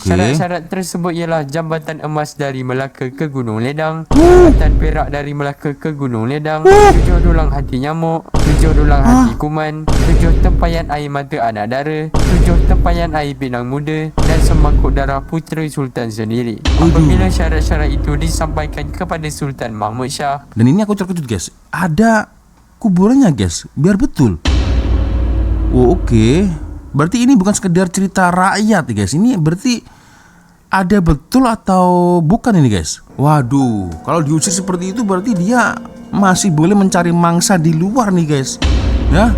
Syarat-syarat tersebut ialah jambatan emas dari Melaka ke Gunung Ledang, jambatan perak dari Melaka ke Gunung Ledang, 7 dulang hati nyamuk, 7 dulang hati kuman, 7 tempayan air mata anak dara, 7 tempayan air pinang muda, dan semangkuk darah putera Sultan sendiri. Apabila syarat-syarat itu disampaikan kepada Sultan Mahmud Shah. Dan ini aku terkejut guys, ada kuburannya guys, biar betul. Oh, oke. Berarti ini bukan sekedar cerita rakyat guys, ini berarti ada betul atau bukan ini guys? Waduh, kalau diusir seperti itu berarti dia masih boleh mencari mangsa di luar nih guys. Ya.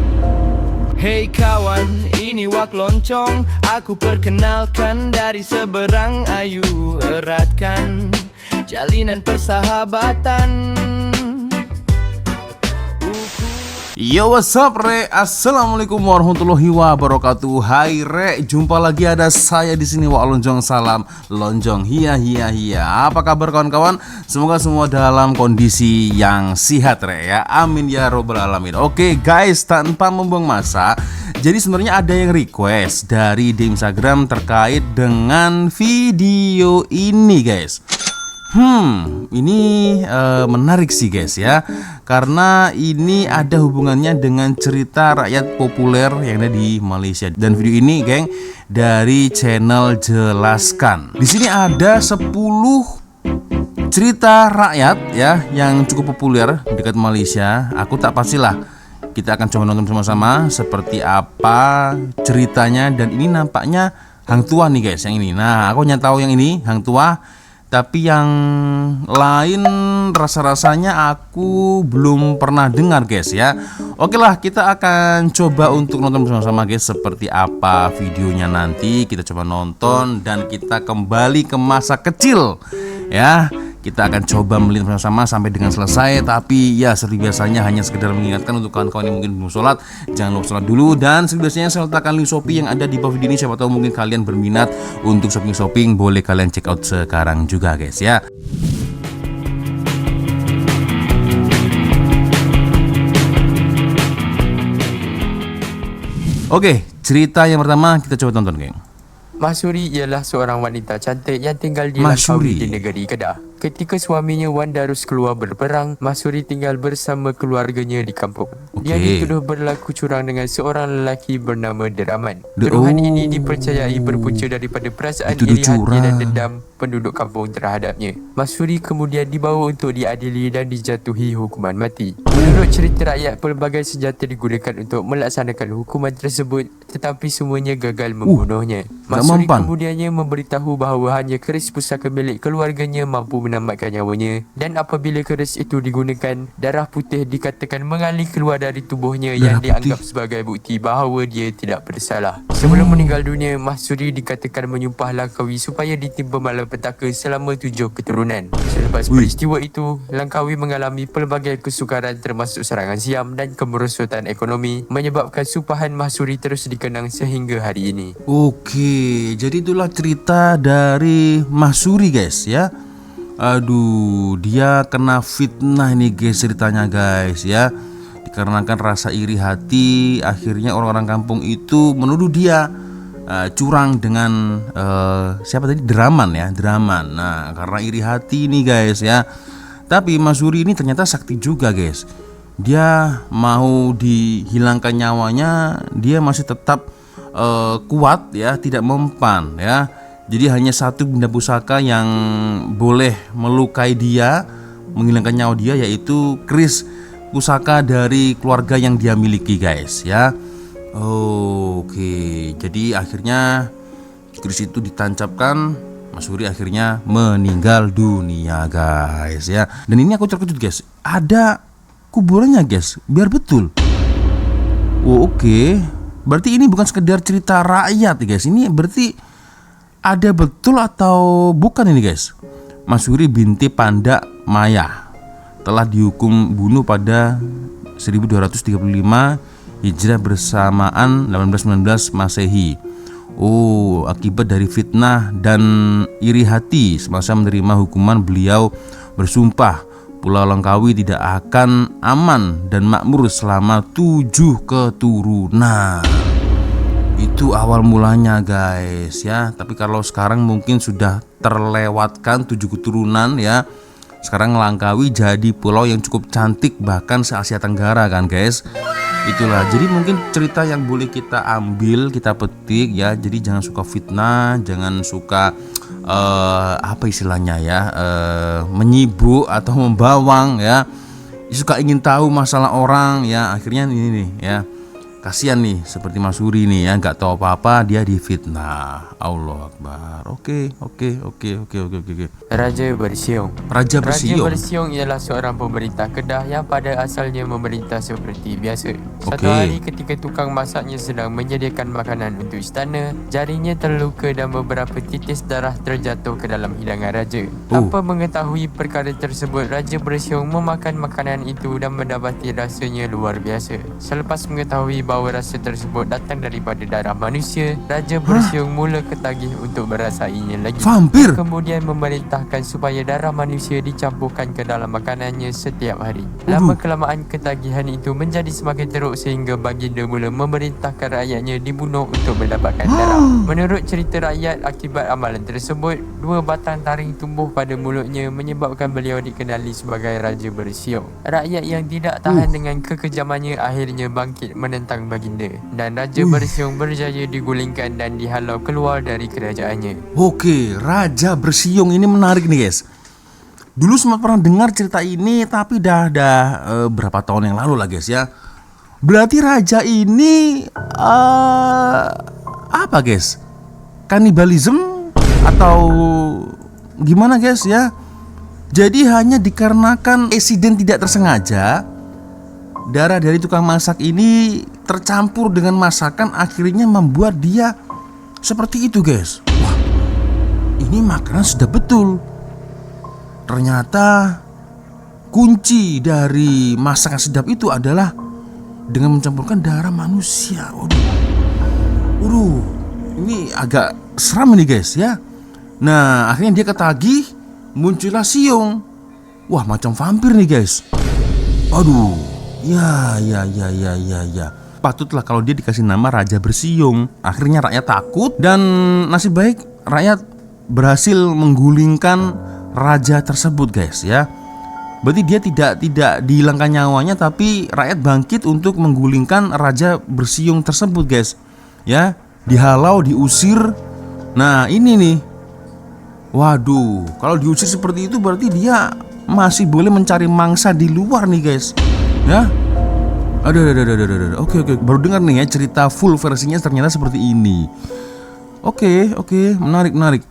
Hey kawan, ini Wak Loncong. Aku perkenalkan dari seberang ayu, eratkan jalinan persahabatan. Yo, what's up re? Assalamualaikum warahmatullahi wabarakatuh. Hai re, jumpa lagi ada saya di sini Wak Lonjong. Salam lonjong, hiya. Apa kabar kawan-kawan? Semoga semua dalam kondisi yang sehat re ya. Amin ya robbal alamin. Oke guys, tanpa membuang masa, jadi sebenarnya ada yang request dari di Instagram terkait dengan video ini guys. Ini menarik sih guys ya, karena ini ada hubungannya dengan cerita rakyat populer yang ada di Malaysia. Dan video ini geng dari channel Jelaskan. Di sini ada 10 cerita rakyat ya yang cukup populer dekat Malaysia. Aku tak pastilah, kita akan coba nonton sama-sama seperti apa ceritanya. Dan ini nampaknya Hang Tuah nih guys yang ini. Nah, aku hanya tahu yang ini Hang Tuah, tapi yang lain rasa-rasanya aku belum pernah dengar guys ya. Oke lah, kita akan coba untuk nonton bersama-sama guys seperti apa videonya nanti. Kita coba nonton dan kita kembali ke masa kecil ya. Kita akan coba melihat bersama-sama sampai dengan selesai. Tapi ya seperti biasanya hanya sekedar mengingatkan untuk kawan-kawan yang mungkin belum sholat, jangan lupa sholat dulu. Dan seperti biasanya saya letakkan link Shopee yang ada di bawah video ini. Siapa tahu mungkin kalian berminat untuk shopping, boleh kalian check out sekarang juga guys ya. Oke, cerita yang pertama kita coba tonton geng. Mahsuri ialah seorang wanita cantik yang tinggal di Langkawi di negeri Kedah. Ketika suaminya Wan Darus keluar berperang, Mahsuri tinggal bersama keluarganya di kampung. Dia dituduh berlaku curang dengan seorang lelaki bernama Deraman. Tuduhan ini dipercayai berpunca daripada perasaan iri hati dan dendam penduduk kampung terhadapnya. Mahsuri kemudian dibawa untuk diadili dan dijatuhi hukuman mati. Menurut cerita rakyat, pelbagai senjata digunakan untuk melaksanakan hukuman tersebut, tetapi semuanya gagal membunuhnya. Mahsuri kemudiannya memberitahu bahawa hanya keris pusaka milik keluarganya mampu menamatkan nyawanya, dan apabila keris itu digunakan, darah putih dikatakan mengalir keluar dari tubuhnya yang dianggap sebagai bukti bahawa dia tidak bersalah. Sebelum meninggal dunia, Mahsuri dikatakan menyumpah Langkawi supaya ditimpa malapetaka selama 7 keturunan. Selepas peristiwa itu, Langkawi mengalami pelbagai kesukaran termasuk serangan siam dan kemerosotan ekonomi, menyebabkan sumpahan Mahsuri terus dikenang sehingga hari ini. Oke, jadi itulah cerita dari Mahsuri guys ya. Aduh, dia kena fitnah ini guys ceritanya guys ya. Dikarenakan rasa iri hati, akhirnya orang-orang kampung itu menuduh dia curang dengan siapa tadi? Deraman ya, Deraman. Nah, karena iri hati ini guys ya. Tapi Mahsuri ini ternyata sakti juga guys. Dia mau dihilangkan nyawanya, dia masih tetap kuat ya, tidak mempan ya. Jadi hanya satu benda pusaka yang boleh melukai dia, menghilangkan nyawa dia, yaitu keris pusaka dari keluarga yang dia miliki guys ya. Oke, jadi akhirnya keris itu ditancapkan, Mahsuri akhirnya meninggal dunia guys ya. Dan ini aku terkejut guys, ada kuburannya guys, biar betul. Oke. Berarti ini bukan sekedar cerita rakyat guys, ini berarti ada betul atau bukan ini guys? Mahsuri binti Panda Maya telah dihukum bunuh pada 1235 Hijrah bersamaan 1819 Masehi. Akibat dari fitnah dan iri hati semasa menerima hukuman, beliau bersumpah Pulau Langkawi tidak akan aman dan makmur selama 7 keturunan. Itu awal mulanya guys ya. Tapi kalau sekarang mungkin sudah terlewatkan 7 keturunan ya. Sekarang Langkawi jadi pulau yang cukup cantik bahkan se-Asia Tenggara kan guys. Itulah, jadi mungkin cerita yang boleh kita ambil, kita petik ya. Jadi jangan suka fitnah, jangan suka apa istilahnya ya, menyibuk atau membawang ya. Suka ingin tahu masalah orang ya, akhirnya ini nih ya. Kasihan nih seperti Mas Suri nih ya, nggak tahu apa-apa dia difitnah. Allah Akbar. Oke. Raja Bersiung. Raja Raja Bersiung. Bersiung ialah seorang pemerintah Kedah yang pada asalnya memerintah seperti biasa. Satu Okey. hari ketika tukang masaknya sedang menyediakan makanan untuk istana, jarinya terluka dan beberapa titis darah terjatuh ke dalam hidangan raja. Tanpa mengetahui perkara tersebut, Raja Bersiung memakan makanan itu dan mendapati rasanya luar biasa. Selepas mengetahui bahawa rasa tersebut datang daripada darah manusia, Raja Bersiung mula ketagih untuk merasainya lagi. Vampir. Kemudian memerintahkan supaya darah manusia dicampurkan ke dalam makanannya setiap hari. Lama kelamaan ketagihan itu menjadi semakin teruk sehingga baginda mula memerintahkan rakyatnya dibunuh untuk mendapatkan darah. Menurut cerita rakyat, akibat amalan tersebut, 2 batang taring tumbuh pada mulutnya menyebabkan beliau dikenali sebagai Raja Bersiung. Rakyat yang tidak tahan dengan kekejamannya akhirnya bangkit menentang baginda dan Raja Bersiung berjaya digulingkan dan dihalau keluar dari kerajaannya. Oke, Raja Bersiung ini menarik nih guys. Dulu sempat pernah dengar cerita ini, tapi dah berapa tahun yang lalu lah guys ya. Berarti raja ini apa guys? Kanibalism atau gimana guys ya? Jadi hanya dikarenakan insiden tidak tersengaja, darah dari tukang masak ini tercampur dengan masakan, akhirnya membuat dia seperti itu guys. Wah, ini makanan sudah betul. Ternyata kunci dari masakan sedap itu adalah dengan mencampurkan darah manusia. Waduh, ini agak seram ini guys ya. Nah, akhirnya dia ketagih, muncullah siung. Wah, macam vampir nih guys. Aduh, ya. Patutlah kalau dia dikasih nama Raja Bersiung. Akhirnya rakyat takut dan nasib baik rakyat berhasil menggulingkan raja tersebut guys ya. Berarti dia tidak dihilangkan nyawanya, tapi rakyat bangkit untuk menggulingkan Raja Bersiung tersebut guys. Ya, dihalau, diusir. Nah, ini nih. Waduh, kalau diusir seperti itu berarti dia masih boleh mencari mangsa di luar nih guys. Ya. Aduh. Oke. Baru dengar nih ya cerita full versinya ternyata seperti ini. Oke, menarik.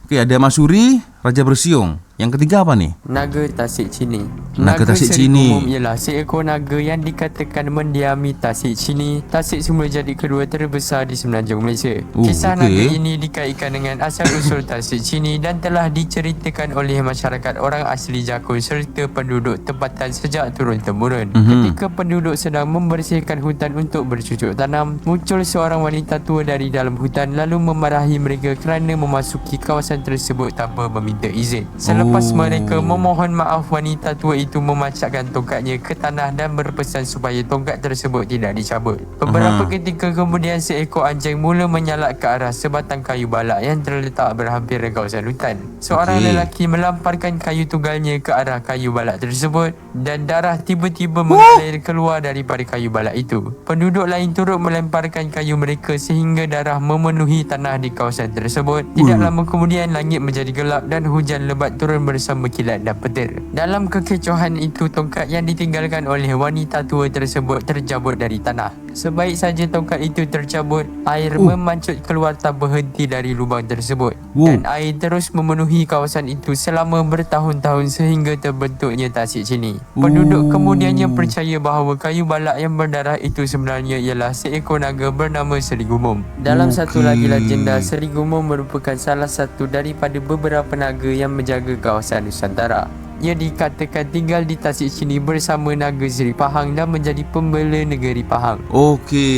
Oke, ada Mas Suri, Raja Bersiung. Yang ketiga apa nih? Naga Tasik Cini. Naga Tasik secara Cini. umum ialah seekor naga yang dikatakan mendiami Tasik Cini. Tasik semula jadi kedua terbesar di semenanjung Malaysia. Kisah okey. naga ini dikaitkan dengan asal-usul Tasik Cini dan telah diceritakan oleh masyarakat orang asli Jakun serta penduduk tempatan sejak turun-temurun. Ketika penduduk sedang membersihkan hutan untuk bercucuk tanam, muncul seorang wanita tua dari dalam hutan lalu memarahi mereka kerana memasuki kawasan tersebut tanpa meminta izin. Selepas mereka memohon maaf, wanita tua itu memacakkan tongkatnya ke tanah dan berpesan supaya tongkat tersebut tidak dicabut. Beberapa ketika kemudian, seekor anjing mula menyalak ke arah sebatang kayu balak yang terletak berhampiran kawasan hutan. Seorang lelaki melamparkan kayu tunggalnya ke arah kayu balak tersebut dan darah tiba-tiba mengalir keluar daripada kayu balak itu. Penduduk lain turut melemparkan kayu mereka sehingga darah memenuhi tanah di kawasan tersebut. Tidak lama kemudian, langit menjadi gelap dan hujan lebat turun bersama kilat dan petir. Dalam kekecohan itu, tongkat yang ditinggalkan oleh wanita tua tersebut tercabut dari tanah. Sebaik saja tongkat itu tercabut, air memancut keluar tak berhenti dari lubang tersebut. Dan air terus memenuhi kawasan itu selama bertahun-tahun sehingga terbentuknya Tasik Cini. Penduduk kemudiannya percaya bahawa kayu balak yang berdarah itu sebenarnya ialah seekor naga bernama Seri Gumum. Dalam satu lagi legenda, Seri Gumum merupakan salah satu daripada beberapa naga yang menjaga kawasan Nusantara. Ia dikatakan tinggal di Tasik Cini bersama naga Seri Pahang dan menjadi pembela negeri Pahang. Oke,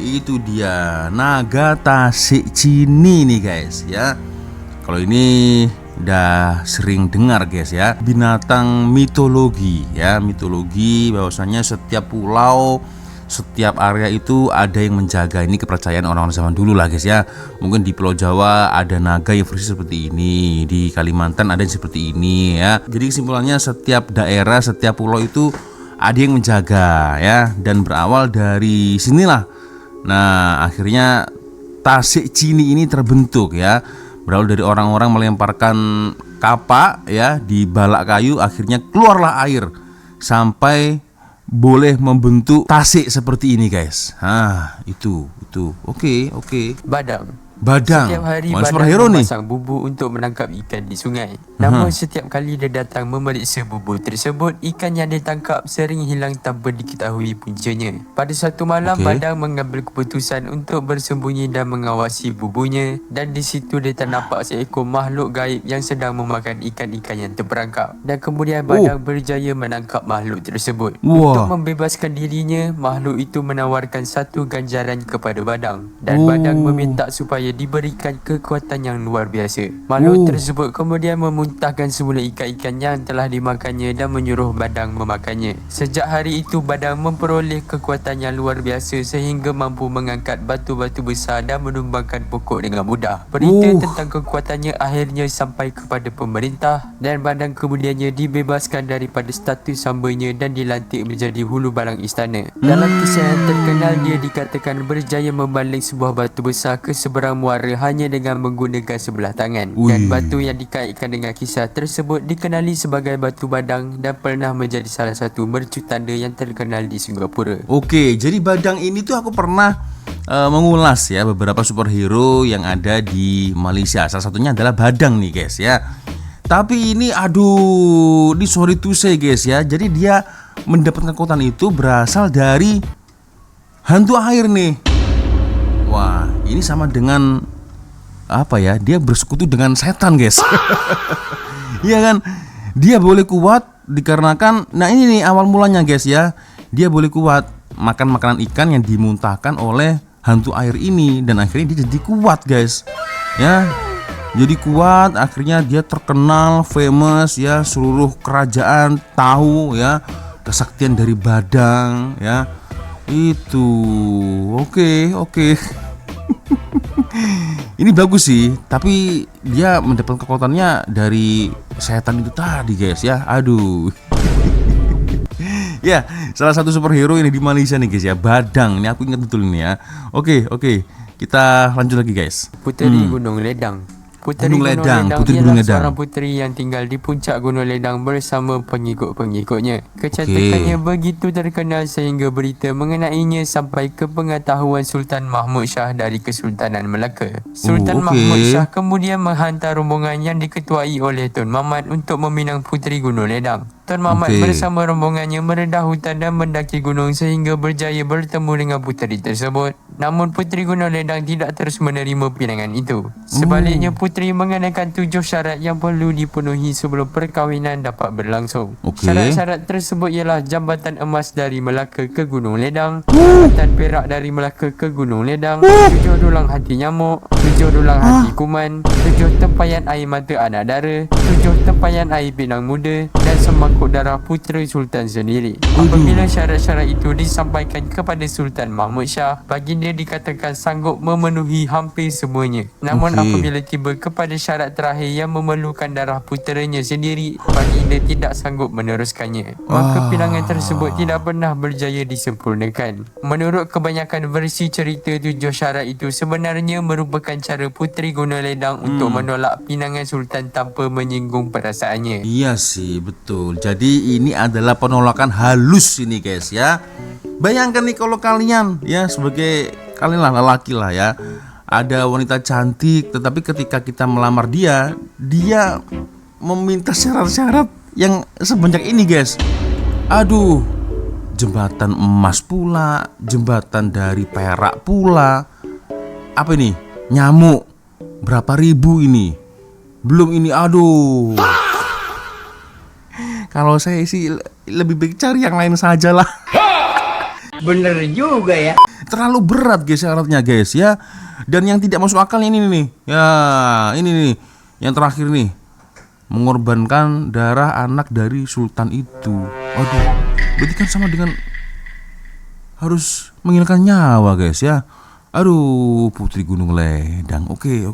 itu dia naga Tasik Cini nih guys ya. Kalau ini udah sering dengar guys ya, binatang mitologi ya, mitologi bahwasanya setiap pulau, setiap area itu ada yang menjaga. Ini kepercayaan orang-orang zaman dulu lah guys ya. Mungkin di Pulau Jawa ada naga yang versi seperti ini, di Kalimantan ada yang seperti ini ya. Jadi kesimpulannya setiap daerah, setiap pulau itu ada yang menjaga ya. Dan berawal dari sinilah, nah akhirnya Tasik Cini ini terbentuk ya. Berawal dari orang-orang melemparkan kapak ya di balak kayu, akhirnya keluarlah air sampai boleh membentuk tasik seperti ini guys. Itu. Oke. Badang. Setiap hari Wah, Badang superhero nih. memasang bubu untuk menangkap ikan di sungai. Namun setiap kali dia datang memeriksa bubu tersebut, ikan yang ditangkap sering hilang tanpa diketahui puncanya. Pada satu malam, Badang mengambil keputusan untuk bersembunyi dan mengawasi bubunya, dan di situ dia ternampak seekor makhluk gaib yang sedang memakan ikan-ikan yang terperangkap. Dan kemudian Badang berjaya menangkap makhluk tersebut. Untuk membebaskan dirinya, makhluk itu menawarkan satu ganjaran kepada Badang, dan Badang meminta supaya diberikan kekuatan yang luar biasa. Makhluk tersebut kemudian memuntahkan semula ikan-ikan yang telah dimakannya dan menyuruh Badang memakannya. Sejak hari itu Badang memperoleh kekuatan yang luar biasa sehingga mampu mengangkat batu-batu besar dan menumbangkan pokok dengan mudah. Berita tentang kekuatannya akhirnya sampai kepada pemerintah, dan Badang kemudiannya dibebaskan daripada status hambanya dan dilantik menjadi hulu balang istana. Dalam kisah yang terkenal, dia dikatakan berjaya membaling sebuah batu besar ke seberang muara hanya dengan menggunakan sebelah tangan. Dan batu yang dikaitkan dengan kisah tersebut dikenali sebagai batu Badang dan pernah menjadi salah satu mercu tanda yang terkenal di Singapura. Oke, jadi Badang ini tuh aku pernah mengulas ya beberapa superhero yang ada di Malaysia. Salah satunya adalah Badang nih guys ya. Tapi ini ini sorry to say guys ya. Jadi dia mendapatkan kekuatan itu berasal dari hantu air nih. Wah, ini sama dengan apa ya? Dia bersekutu dengan setan, guys. Iya kan? Dia boleh kuat dikarenakan, nah ini nih awal mulanya, guys ya. Dia boleh kuat makan makanan ikan yang dimuntahkan oleh hantu air ini, dan akhirnya dia jadi kuat, guys. Ya. Jadi kuat, akhirnya dia terkenal, famous ya, seluruh kerajaan tahu ya kesaktian dari Badang ya. Itu oke. Ini bagus sih, tapi dia mendapat kekuatannya dari setan itu tadi guys ya. Aduh. Ya, salah satu superhero ini di Malaysia nih guys ya, Badang. Ini aku ingat betul ini ya. Oke. Kita lanjut lagi guys. Puteri Gunung Ledang. Puteri Gunung Ledang ialah seorang puteri yang tinggal di puncak Gunung Ledang bersama pengikut-pengikutnya. Kecantikannya begitu terkenal sehingga berita mengenainya sampai ke pengetahuan Sultan Mahmud Shah dari Kesultanan Melaka. Sultan Mahmud Shah kemudian menghantar rombongan yang diketuai oleh Tun Mamat untuk meminang Puteri Gunung Ledang. Tun Mamat bersama rombongannya merendah hutan dan mendaki gunung sehingga berjaya bertemu dengan puteri tersebut. Namun Puteri Gunung Ledang tidak terus menerima pinangan itu. Sebaliknya puteri mengenakan 7 syarat yang perlu dipenuhi sebelum perkahwinan dapat berlangsung. Syarat-syarat tersebut ialah jambatan emas dari Melaka ke Gunung Ledang, jambatan perak dari Melaka ke Gunung Ledang, 7 dulang hati nyamuk, 7 dulang hati kuman, 7 tempayan air mata anak dara, 7 tempayan air pinang muda, dan semangkuk darah putera Sultan sendiri. Apabila syarat-syarat itu disampaikan kepada Sultan Mahmud Shah, baginda dikatakan sanggup memenuhi hampir semuanya. Namun apabila tiba kepada syarat terakhir yang memerlukan darah puteranya sendiri, baginda tidak sanggup meneruskannya. Maka pinangan tersebut tidak pernah berjaya disempurnakan. Menurut kebanyakan versi cerita, 7 syarat itu sebenarnya merupakan cara Puteri Gunung Ledang untuk menolak pinangan Sultan tanpa menyinggung perasaannya. Iya sih, betul. Jadi ini adalah penolakan halus ini guys ya. Bayangkan nih kalau kalian ya, sebagai kalian lah lelaki lah ya, ada wanita cantik tetapi ketika kita melamar dia meminta syarat-syarat yang sebanyak ini guys. Aduh, jembatan emas pula, jembatan dari perak pula. Apa ini? Nyamuk berapa ribu ini? Belum ini, aduh. Kalau saya sih lebih baik cari yang lain saja lah. Bener juga ya. Terlalu berat guys syaratnya guys ya. Dan yang tidak masuk akal ini nih. Ya, ini nih yang terakhir nih. Mengorbankan darah anak dari sultan itu. Aduh, berarti kan sama dengan harus menghilangkan nyawa guys ya. Aduh, Putri Gunung Ledang. Oke.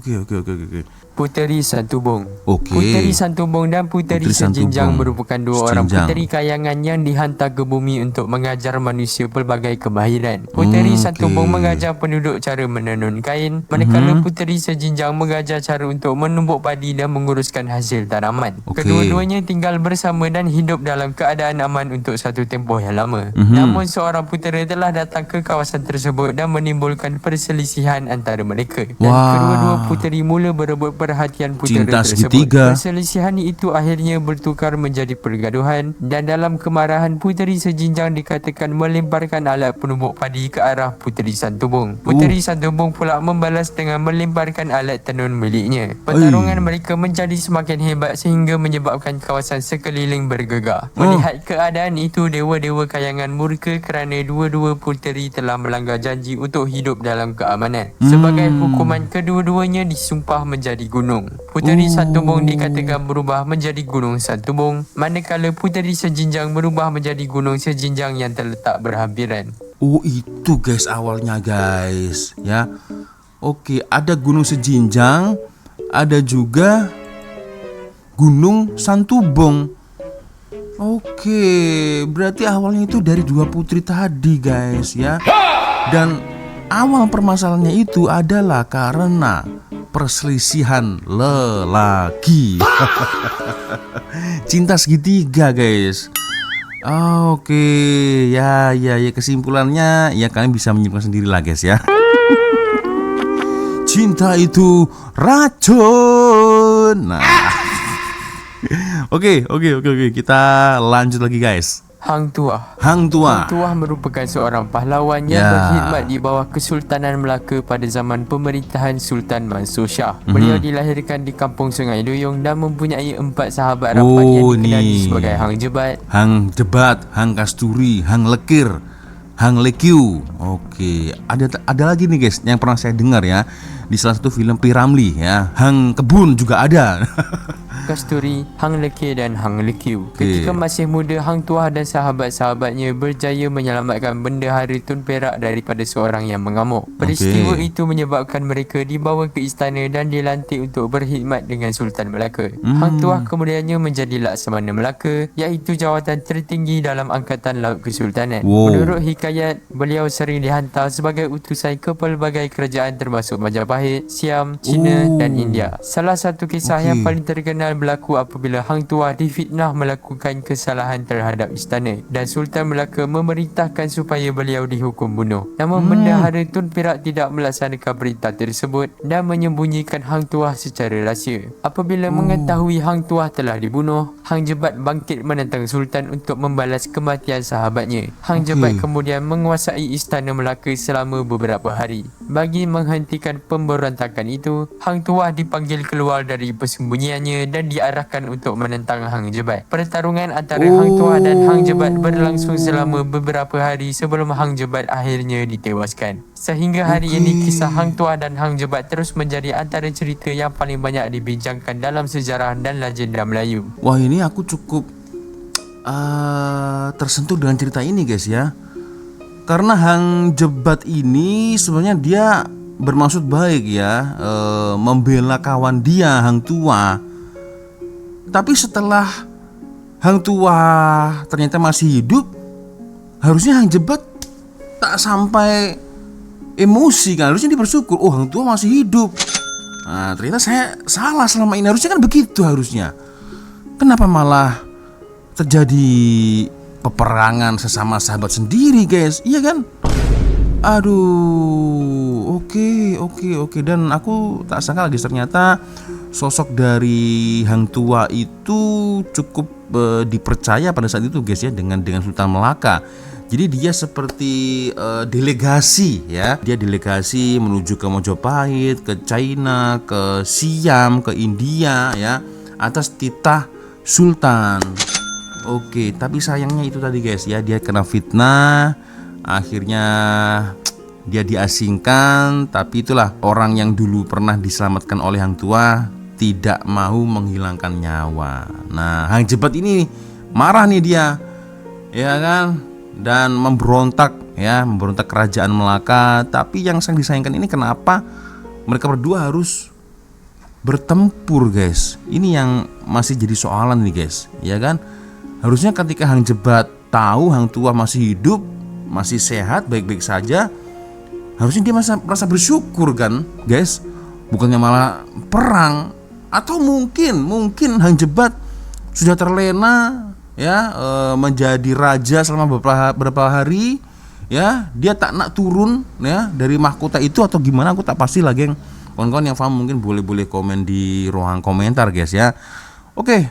Puteri Santubong. Oke. Puteri Santubong dan Puteri Puteri Sejinjang Santubong. merupakan dua orang Sejinjang. puteri kayangan yang dihantar ke bumi untuk mengajar manusia pelbagai kemahiran. Puteri Santubong mengajar penduduk cara menenun kain, manakala Puteri Sejinjang mengajar cara untuk menumbuk padi dan menguruskan hasil tanaman. Okey. Kedua-duanya tinggal bersama dan hidup dalam keadaan aman untuk satu tempoh yang lama. Namun seorang putera telah datang ke kawasan tersebut dan menimbulkan perselisihan antara mereka. Dan Wah. kedua-dua puteri mula berebut perhatian putera Cinta tersebut. segitiga. Perselisihan itu akhirnya bertukar menjadi pergaduhan dan dalam kemarahan Puteri Sejinjang dikatakan melemparkan alat penumbuk padi ke arah Puteri Santubong. Puteri Santubong pula membalas dengan melemparkan alat tenun miliknya. Pertarungan mereka menjadi semakin hebat sehingga menyebabkan kawasan sekeliling bergegar. Melihat keadaan itu, dewa-dewa kayangan murka kerana dua-dua puteri telah melanggar janji untuk hidup dalam keamanan. Sebagai hukuman, kedua-duanya disumpah menjadi gunung. Puteri Santubong dikatakan berubah menjadi Gunung Santubong, manakala Puteri Sejinjang berubah menjadi Gunung Sejinjang yang terletak berhampiran. Oh, itu guys awalnya guys ya. Oke, ada Gunung Sejinjang, ada juga Gunung Santubong. Oke, berarti awalnya itu dari dua putri tadi guys ya. Dan awal permasalahannya itu adalah karena perselisihan lelaki. Cinta segitiga guys. Oke, ya kesimpulannya ya kalian bisa menyimpulkan sendiri lah guys ya. Cinta itu racun. Nah. Oke, kita lanjut lagi guys. Hang Tuah. Hang Tuah. Hang Tuah merupakan seorang pahlawan yang Ya. berkhidmat di bawah Kesultanan Melaka pada zaman pemerintahan Sultan Mansur Shah. Beliau dilahirkan di Kampung Sungai Duyung dan mempunyai 4 sahabat rapat yang dikenali ni. sebagai Hang Jebat. Hang Jebat, Hang Kasturi, Hang Lekir, Hang Lekiu. Oke, ada lagi nih guys yang pernah saya dengar ya di salah satu film P. Ramlee ya. Hang Kebun juga ada. Kasturi, Hang Lekir dan Hang Lekiu. Ketika masih muda, Hang Tuah dan sahabat-sahabatnya berjaya menyelamatkan bendahara Tun Perak daripada seorang yang mengamuk. Peristiwa itu menyebabkan mereka dibawa ke istana dan dilantik untuk berkhidmat dengan Sultan Melaka. Hang Tuah kemudiannya menjadi Laksamana Melaka, iaitu jawatan tertinggi dalam Angkatan Laut Kesultanan. Menurut hikayat, beliau sering dihantar sebagai utusan ke pelbagai kerajaan termasuk Majapahit, Siam, China dan India. Salah satu kisah yang paling terkenal berlaku apabila Hang Tuah difitnah melakukan kesalahan terhadap istana dan Sultan Melaka memerintahkan supaya beliau dihukum bunuh. Namun bendahara Tun Perak tidak melaksanakan perintah tersebut dan menyembunyikan Hang Tuah secara rahsia. Apabila mengetahui Hang Tuah telah dibunuh, Hang Jebat bangkit menentang Sultan untuk membalas kematian sahabatnya. Hang Jebat kemudian menguasai istana Melaka selama beberapa hari. Bagi menghentikan pemberontakan itu, Hang Tuah dipanggil keluar dari persembunyiannya dan diarahkan untuk menentang Hang Jebat. Pertarungan antara Hang Tuah dan Hang Jebat berlangsung selama beberapa hari sebelum Hang Jebat akhirnya ditewaskan. Sehingga hari ini kisah Hang Tuah dan Hang Jebat terus menjadi antara cerita yang paling banyak dibincangkan dalam sejarah dan legenda Melayu. Wah, ini aku cukup tersentuh dengan cerita ini guys ya. Karena Hang Jebat ini sebenarnya dia bermaksud baik ya, membela kawan dia Hang Tuah. Tapi setelah Hang Tuah ternyata masih hidup, harusnya Hang Jebat tak sampai emosi kan, harusnya dia bersyukur, oh Hang Tuah masih hidup. Nah, ternyata saya salah selama ini, harusnya kan begitu harusnya. Kenapa malah terjadi peperangan sesama sahabat sendiri guys, iya kan? Aduh, oke. Dan aku tak sangka lagi ternyata sosok dari Hang Tuah itu cukup dipercaya pada saat itu guys ya, dengan Sultan Melaka. Jadi dia seperti delegasi ya. Dia delegasi menuju ke Majapahit, ke China, ke Siam, ke India ya, atas titah Sultan. Oke, tapi sayangnya itu tadi guys ya, dia kena fitnah. Akhirnya dia diasingkan. Tapi itulah, orang yang dulu pernah diselamatkan oleh Hang Tuah tidak mau menghilangkan nyawa. Nah, Hang Jebat ini marah nih dia, ya kan, dan memberontak ya, memberontak kerajaan Melaka. Tapi yang sangat disayangkan ini kenapa mereka berdua harus bertempur, guys. Ini yang masih jadi soalan nih, guys. Ya kan? Harusnya ketika Hang Jebat tahu Hang Tuah masih hidup, masih sehat, baik-baik saja, harusnya dia merasa bersyukur kan, guys. Bukannya malah perang. Atau mungkin Hang Jebat sudah terlena ya, menjadi raja selama beberapa hari ya, dia tak nak turun ya dari mahkota itu atau gimana, aku tak pasti lagi. Yang kawan-kawan yang paham mungkin boleh komen di ruang komentar, guys ya. Oke,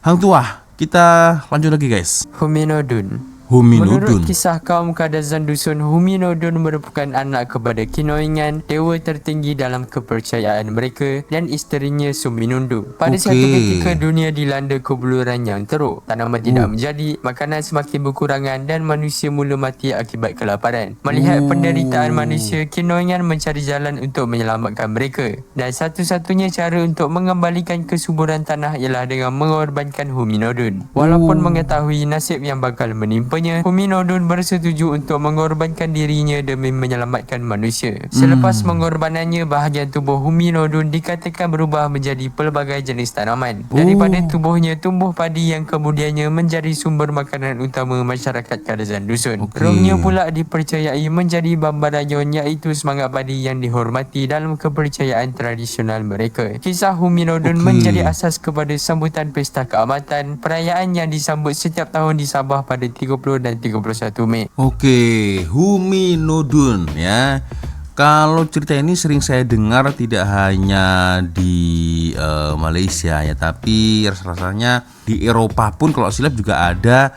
Hang Tuah, kita lanjut lagi, guys. Huminodun. Huminodun. Menurut kisah kaum Kadazan Dusun, Huminodun merupakan anak kepada Kinoingan, dewa tertinggi dalam kepercayaan mereka, dan isterinya Suminundu. Pada satu ketika dunia dilanda kebuluran yang teruk, tanaman tidak menjadi, makanan semakin berkurangan dan manusia mula mati akibat kelaparan. Melihat penderitaan manusia, Kinoingan mencari jalan untuk menyelamatkan mereka, dan satu-satunya cara untuk mengembalikan kesuburan tanah ialah dengan mengorbankan Huminodun. Walaupun mengetahui nasib yang bakal menimpa, Huminodun bersetuju untuk mengorbankan dirinya demi menyelamatkan manusia. Selepas mengorbanannya, bahagian tubuh Huminodun dikatakan berubah menjadi pelbagai jenis tanaman. Daripada tubuhnya tumbuh padi yang kemudiannya menjadi sumber makanan utama masyarakat Kadazan Dusun. Rohnya pula dipercayai menjadi Bambarayon, iaitu semangat padi yang dihormati dalam kepercayaan tradisional mereka. Kisah Huminodun menjadi asas kepada sambutan pesta keamatan, perayaan yang disambut setiap tahun di Sabah pada 30 dan 31 Mei. Oke, Huminodun ya. Kalau cerita ini sering saya dengar tidak hanya di Malaysia ya, tapi rasanya di Eropa pun kalau silap juga ada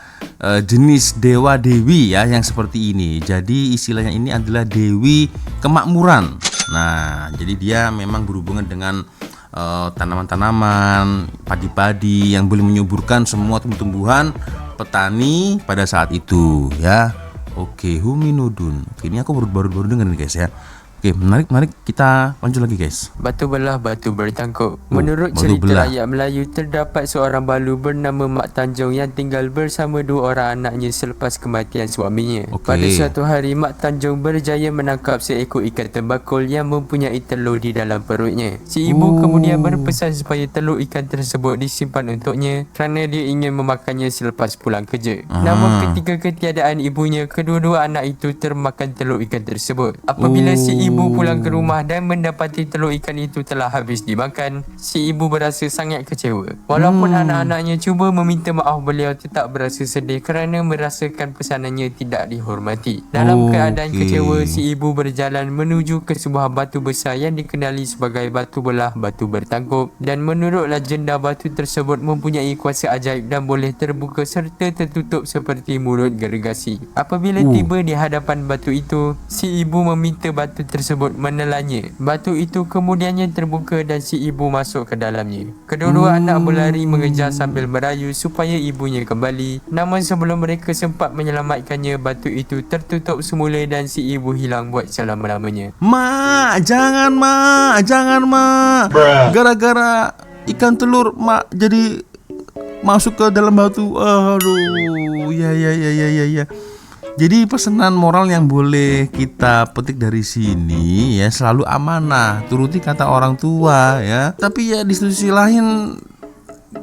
jenis dewa dewi ya yang seperti ini. Jadi istilahnya ini adalah dewi kemakmuran. Nah, jadi dia memang berhubungan dengan tanaman-tanaman, padi-padi yang boleh menyuburkan semua tumbuh-tumbuhan petani pada saat itu ya. Oke, Huminodun. Oke, ini aku baru dengar nih, guys ya. Oke, menarik, kita lanjut lagi, guys. Batu belah, batu bertangkup. Menurut cerita rakyat Melayu, terdapat seorang balu bernama Mak Tanjung yang tinggal bersama dua orang anaknya selepas kematian suaminya. Pada suatu hari, Mak Tanjung berjaya menangkap seekor ikan tembakul yang mempunyai telur di dalam perutnya. Si ibu kemudian berpesan supaya telur ikan tersebut disimpan untuknya kerana dia ingin memakannya selepas pulang kerja. Namun ketika ketiadaan ibunya, kedua-dua anak itu termakan telur ikan tersebut. Apabila si ibu pulang ke rumah dan mendapati telur ikan itu telah habis dimakan, si ibu berasa sangat kecewa. Walaupun anak-anaknya cuba meminta maaf, beliau tetap berasa sedih kerana merasakan pesanannya tidak dihormati. Dalam keadaan kecewa, si ibu berjalan menuju ke sebuah batu besar yang dikenali sebagai batu belah, batu bertangkup, dan menurut legenda batu tersebut mempunyai kuasa ajaib dan boleh terbuka serta tertutup seperti mulut gergasi. Apabila tiba di hadapan batu itu, si ibu meminta batu tersebut menelannya. Batu itu kemudiannya terbuka dan si ibu masuk ke dalamnya. Kedua-dua anak berlari mengejar sambil merayu supaya ibunya kembali. Namun sebelum mereka sempat menyelamatkannya, batu itu tertutup semula dan si ibu hilang buat selama-lamanya. Mak, jangan mak. Gara-gara ikan telur mak jadi masuk ke dalam batu. Aduh, ya. Jadi pesanan moral yang boleh kita petik dari sini ya, selalu amanah, turuti kata orang tua ya. Tapi ya di sisi lain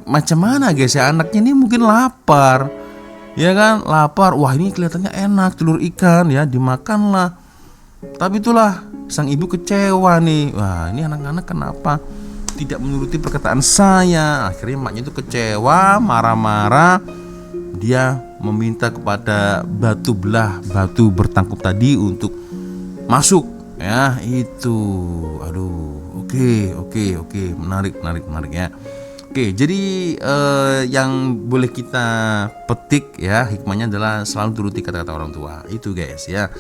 macam mana, guys ya, anaknya ini mungkin lapar. Ya kan, lapar. Wah, ini kelihatannya enak telur ikan ya, dimakanlah. Tapi itulah sang ibu kecewa nih. Wah, ini anak-anak kenapa tidak menuruti perkataan saya? Akhirnya maknya itu kecewa, marah-marah. Dia meminta kepada batu belah, batu bertangkup tadi untuk masuk ya, itu. Aduh, oke, menarik ya. Oke, jadi yang boleh kita petik ya, hikmahnya adalah selalu turuti kata-kata orang tua. Itu, guys ya.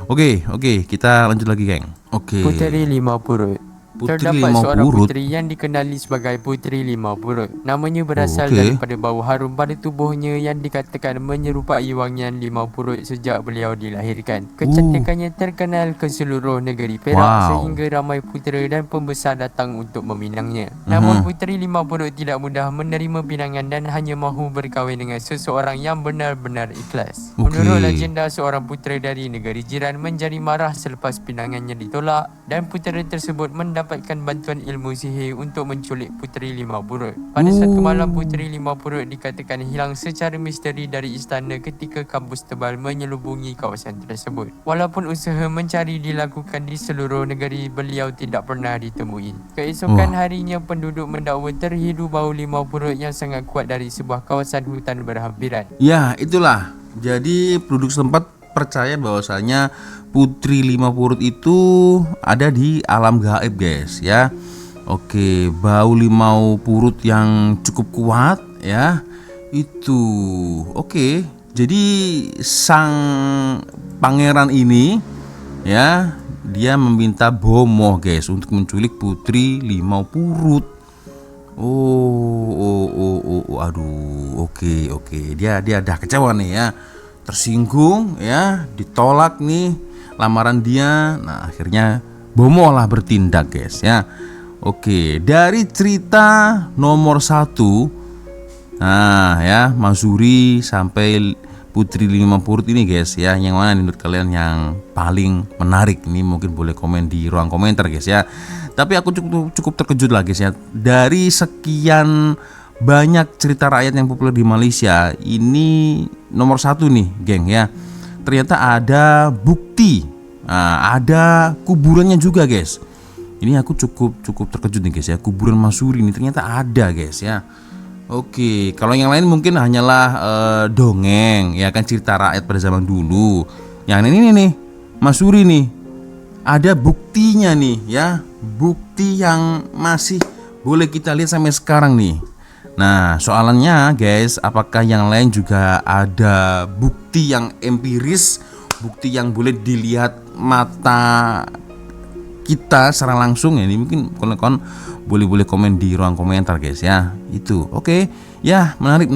Oke, kita lanjut lagi, geng. Oke. Puteri Lima Purut. Putri Terdapat Limau seorang Purut. puteri yang dikenali sebagai Puteri Limau Purut. Namanya berasal Okey. daripada bau harum pada tubuhnya yang dikatakan menyerupai wangian limau purut sejak beliau dilahirkan. Kecantikannya terkenal ke seluruh negeri Perak sehingga ramai putera dan pembesar datang untuk meminangnya. Namun Puteri Limau Purut tidak mudah menerima pinangan dan hanya mahu berkahwin dengan seseorang yang benar-benar ikhlas. Menurut legenda, seorang putera dari negeri jiran menjadi marah selepas pinangannya ditolak dan putera tersebut mendapatkan bantuan ilmu sihir untuk menculik Puteri Limau Purut. Pada satu malam, Puteri Limau Purut dikatakan hilang secara misteri dari istana ketika kabus tebal menyelubungi kawasan tersebut. Walaupun usaha mencari dilakukan di seluruh negeri, beliau tidak pernah ditemui. Keesokan harinya, penduduk mendakwa terhidu bau limau purut yang sangat kuat dari sebuah kawasan hutan berhampiran. Ya, itulah. Jadi penduduk setempat percaya bahwasanya Putri Limau Purut itu ada di alam gaib, guys, ya. Oke, bau limau purut yang cukup kuat, ya. Itu. Oke. Jadi sang pangeran ini, ya, dia meminta Bomoh, guys, untuk menculik Putri Limau Purut. Aduh, oke. Dia dah kecewa nih, ya, tersinggung, ya, ditolak nih lamaran dia. Nah, akhirnya Bomoh lah bertindak, guys, ya. Oke, dari cerita nomor 1, nah, ya, Masyuri sampai Putri Limau Purut ini, guys, ya, yang mana menurut kalian yang paling menarik? Ini mungkin boleh komen di ruang komentar, guys, ya. Tapi aku cukup terkejut lah, guys, ya. Dari sekian banyak cerita rakyat yang populer di Malaysia, ini nomor 1 nih, geng, ya. Ternyata ada bukti, ada kuburannya juga, guys. Ini aku cukup terkejut nih, guys, ya. Kuburan Masyuri ini ternyata ada, guys, ya. Oke, kalau yang lain mungkin hanyalah dongeng, ya kan, cerita rakyat pada zaman dulu. Yang ini nih, Masyuri nih, ada buktinya nih, ya, bukti yang masih boleh kita lihat sampai sekarang nih. Nah, soalannya, guys, apakah yang lain juga ada bukti yang empiris, bukti yang boleh dilihat mata kita secara langsung, ya? Ini mungkin kawan-kawan boleh komen di ruang komentar, guys, ya. Itu. Oke. Ya, menarik.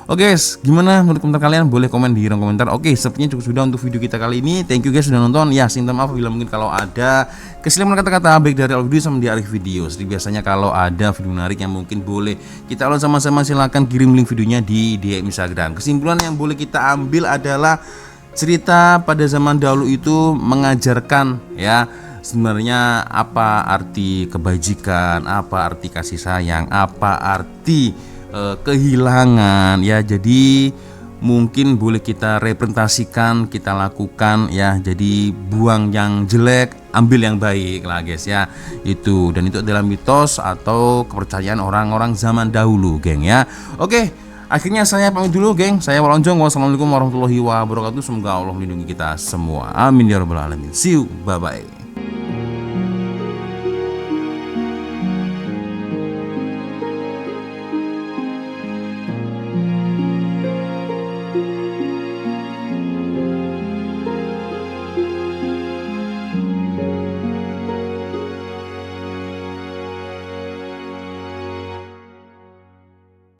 Oke, guys, gimana menurut komentar kalian? Boleh komen di ruang komentar. Oke, sepertinya cukup sudah untuk video kita kali ini. Thank you, guys, sudah nonton. Ya, minta maaf bila mungkin kalau ada kesilapan kata-kata baik dari awal video sama di akhir video. Seperti biasanya kalau ada video menarik yang mungkin boleh kita upload sama-sama, silahkan kirim link videonya di DM Instagram. Kesimpulan yang boleh kita ambil adalah cerita pada zaman dahulu itu mengajarkan, ya, sebenarnya apa arti kebajikan, apa arti kasih sayang, apa arti kehilangan, ya. Jadi mungkin boleh kita representasikan, kita lakukan, ya. Jadi buang yang jelek, ambil yang baik lah, guys, ya. Itu, dan itu adalah mitos atau kepercayaan orang-orang zaman dahulu, geng, ya. Oke, akhirnya saya pamit dulu, geng. Saya Walonjong. Wassalamualaikum warahmatullahi wabarakatuh. Semoga Allah melindungi kita semua. Amin ya rabbal alamin. See you, bye bye.